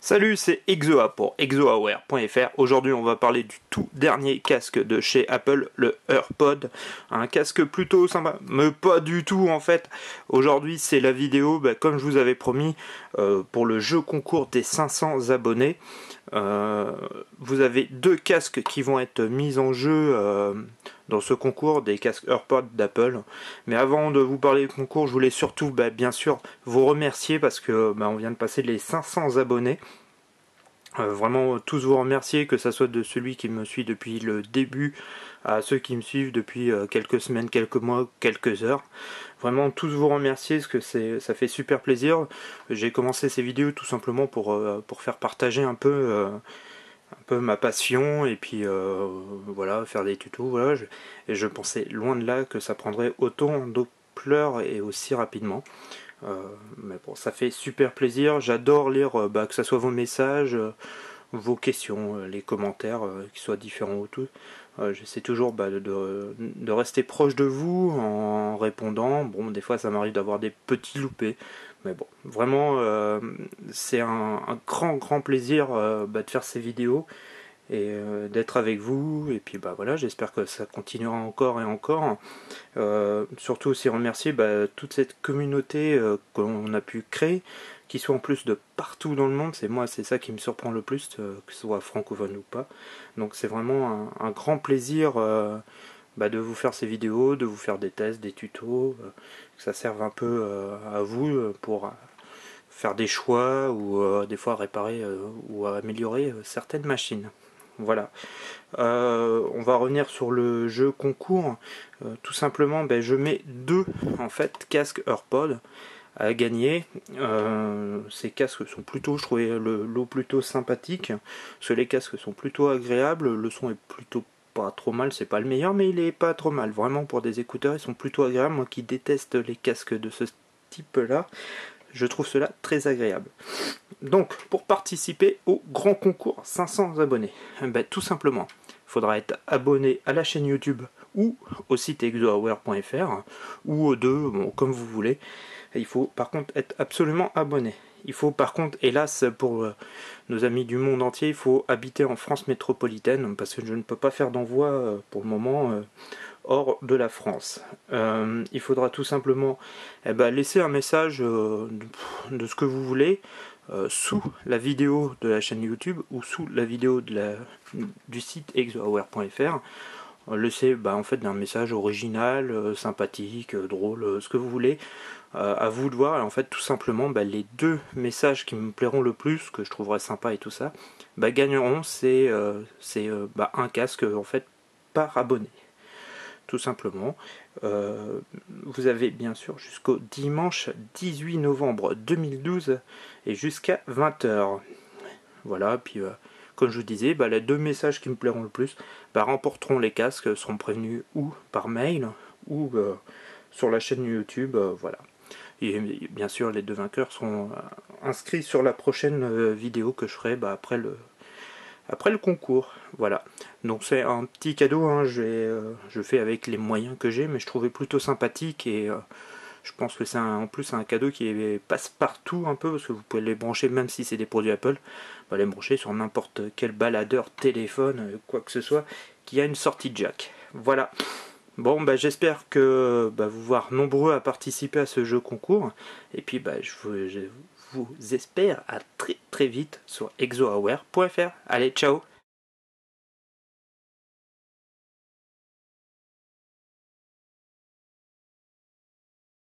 Salut, c'est Exoa pour exoaware.fr. Aujourd'hui, on va parler du tout dernier casque de chez Apple, le AirPod. Un casque plutôt sympa, mais pas du tout en fait. Aujourd'hui, c'est la vidéo, comme je vous avais promis, pour le jeu concours des 500 abonnés. Vous avez deux casques qui vont être mis en jeu dans ce concours, des casques AirPods d'Apple. Mais avant de vous parler du concours, je voulais surtout bien sûr vous remercier parce que on vient de passer les 500 abonnés. Vraiment tous vous remercier, que ça soit de celui qui me suit depuis le début à ceux qui me suivent depuis quelques semaines, quelques mois, quelques heures. Vraiment tous vous remercier parce que ça fait super plaisir. J'ai commencé ces vidéos tout simplement pour faire partager un peu ma passion et puis voilà, faire des tutos. Voilà. Et je pensais loin de là que ça prendrait autant d'ampleur et aussi rapidement. Mais bon, ça fait super plaisir. J'adore lire que ce soit vos messages, vos questions, les commentaires, qui soient différents ou tout. J'essaie toujours de rester proche de vous en répondant. Bon, des fois ça m'arrive d'avoir des petits loupés, mais bon, vraiment c'est un grand plaisir de faire ces vidéos et d'être avec vous. Et puis voilà, j'espère que ça continuera encore et encore. Surtout aussi remercier toute cette communauté qu'on a pu créer, qui soit en plus de partout dans le monde. C'est ça qui me surprend le plus, que ce soit francophone ou pas. Donc c'est vraiment un grand plaisir de vous faire ces vidéos, de vous faire des tests, des tutos, que ça serve un peu à vous pour faire des choix ou des fois réparer ou améliorer certaines machines. Voilà. On va revenir sur le jeu concours. Tout simplement, je mets deux en fait casques AirPods à gagner. Ces casques sont plutôt, je trouvais le lot plutôt sympathique. Parce que les casques sont plutôt agréables. Le son est plutôt pas trop mal. C'est pas le meilleur, mais il est pas trop mal. Vraiment, pour des écouteurs, ils sont plutôt agréables. Moi qui déteste les casques de ce type-là, je trouve cela très agréable. Donc, pour participer au grand concours 500 abonnés, tout simplement, il faudra être abonné à la chaîne YouTube ou au site exoaware.fr ou aux deux, comme vous voulez. Il faut par contre être absolument abonné. Il faut par contre, hélas pour nos amis du monde entier, il faut habiter en France métropolitaine parce que je ne peux pas faire d'envoi pour le moment hors de la France. Il faudra tout simplement laisser un message de ce que vous voulez sous la vidéo de la chaîne YouTube ou sous la vidéo du site exoaware.fr. Laissez en fait un message original, sympathique, drôle, ce que vous voulez. À vous de voir. Et en fait tout simplement les deux messages qui me plairont le plus, que je trouverai sympa et tout ça, gagneront. C'est un casque en fait par abonné. Tout simplement. Vous avez bien sûr jusqu'au dimanche 18 novembre 2012 et jusqu'à 20h. Voilà, puis comme je vous disais, les deux messages qui me plairont le plus remporteront les casques, seront prévenus ou par mail ou sur la chaîne YouTube. Voilà. Et bien sûr, les deux vainqueurs seront inscrits sur la prochaine vidéo que je ferai après le concours. Voilà. Donc c'est un petit cadeau, hein, je fais avec les moyens que j'ai, mais je trouvais plutôt sympathique et je pense que c'est en plus un cadeau qui passe partout un peu, parce que vous pouvez les brancher, même si c'est des produits Apple, les brancher sur n'importe quel baladeur, téléphone, quoi que ce soit, qui a une sortie jack. Voilà. Bon, j'espère que vous voir nombreux à participer à ce jeu concours, et puis je vous espère à très vite sur exoaware.fr. Allez, ciao!